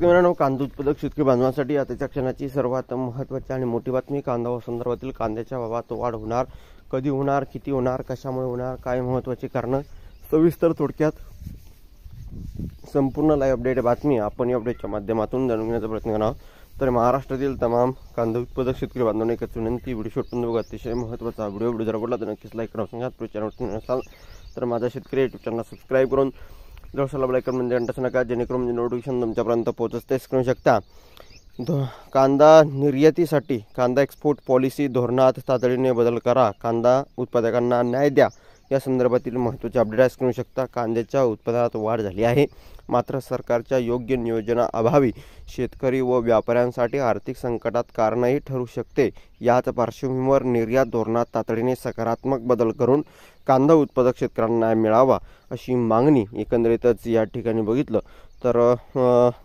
मित्रांनो, कांदा उत्पादक शेतकरी बांधवांसाठी आताच्या क्षणाची सर्वात महत्त्वाची आणि मोठी बातमी. कांदा संदर्भातील कांद्याच्या भावात वाढ होणार, कधी होणार, किती होणार, कशामुळे होणार, काय महत्त्वाची कारणं, सविस्तर थोडक्यात संपूर्ण लाईव्ह अपडेट बातमी आपण या अपडेटच्या माध्यमातून जाणून घेण्याचा प्रयत्न करणार आहोत. तर महाराष्ट्रातील तमाम कांदा उत्पादक शेतकरी बांधवांना एकच विनंती, व्हिडिओ शेवटपर्यंत बघा. अतिशय महत्त्वाचा व्हिडिओ जर आवडला तर नक्कीच लाईक करा. सांगा चॅनलवर नसाल तर माझा शेतकरी युट्यूब चॅनल सबस्क्राईब करून जवळचा लाईक करून म्हणजे घंटा नका, जेणेकरून म्हणजे नोटिफिकेशन तुमच्यापर्यंत पोहोचतेच करू शकता. कांदा निर्यातीसाठी कांदा एक्सपोर्ट पॉलिसी धोरणात तातडीने बदल करा, कांदा उत्पादकांना न्याय द्या, या संदर्भातील महत्त्वाचे अपडेट्स करू शकता. कांद्याच्या उत्पादनात वाढ झाली आहे, मात्र सरकारच्या योग्य नियोजनाअभावी शेतकरी व व्यापाऱ्यांसाठी आर्थिक संकटात कारणही ठरू शकते. याच पार्श्वभूमीवर निर्यात धोरणात तातडीने सकारात्मक बदल करून कांदा उत्पादक शेतकऱ्यांना न्याय मिळावा अशी मागणी एकंदरीतच या ठिकाणी बघितलं तर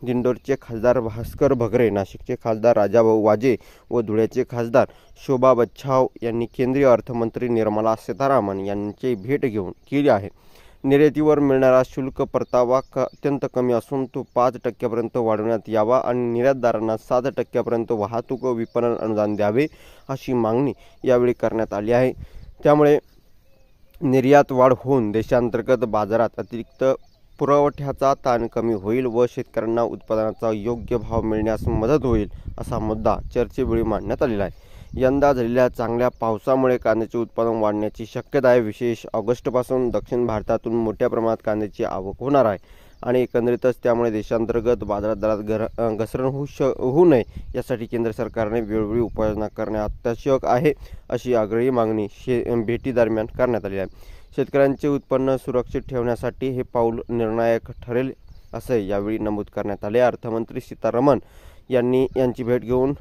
दिंडोरचे खासदार भास्कर भगरे, नाशिकचे खासदार राजाभाऊ वाजे व धुळ्याचे खासदार शोभा बच्छाव यांनी केंद्रीय अर्थमंत्री निर्मला सीतारामन यांची भेट घेऊन केली आहे. निर्यातीवर मिळणारा शुल्क परतावा अत्यंत कमी असून तो 5% वाढवण्यात यावा आणि निर्यातदारांना 7% वाहतूक व विपणन अनुदान द्यावे अशी मागणी यावेळी करण्यात आली आहे. त्यामुळे निर्यात वाढ होऊन देशांतर्गत बाजारात अतिरिक्त पुरवठ्याचा ताण कमी होईल व शेतकऱ्यांना उत्पादनाचा योग्य भाव मिळण्यास मदत होईल असा मुद्दा चर्चेवेळी मांडण्यात आलेला आहे. यंदा झालेल्या चांगल्या पावसामुळे कांद्याचे उत्पादन वाढण्याची शक्यता आहे. विशेष ऑगस्टपासून दक्षिण भारतातून मोठ्या प्रमाणात कांद्याची आवक होणार आहे आणि एकंदरीतच त्यामुळे देशांतर्गत बाजारात दरात घसरण होऊ नये यासाठी केंद्र सरकारने वेळोवेळी उपाययोजना करणे आवश्यक आहे अशी आग्रही मागणी भेटीदरम्यान करण्यात आली आहे. शेतकऱ्यांचे उत्पन्न सुरक्षित ठेवण्यासाठी हे पाऊल निर्णायक ठरेल असे यावेळी नमूद करण्यात आले. अर्थमंत्री सीतारामन यांची भेट घेऊन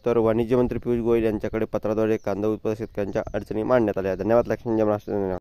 तर वाणिज्य मंत्री पियुष गोयल यांच्याकडे पत्राद्वारे कांदा उत्पादक शेतकऱ्यांच्या अडचणी मांडण्यात आल्या. धन्यवाद.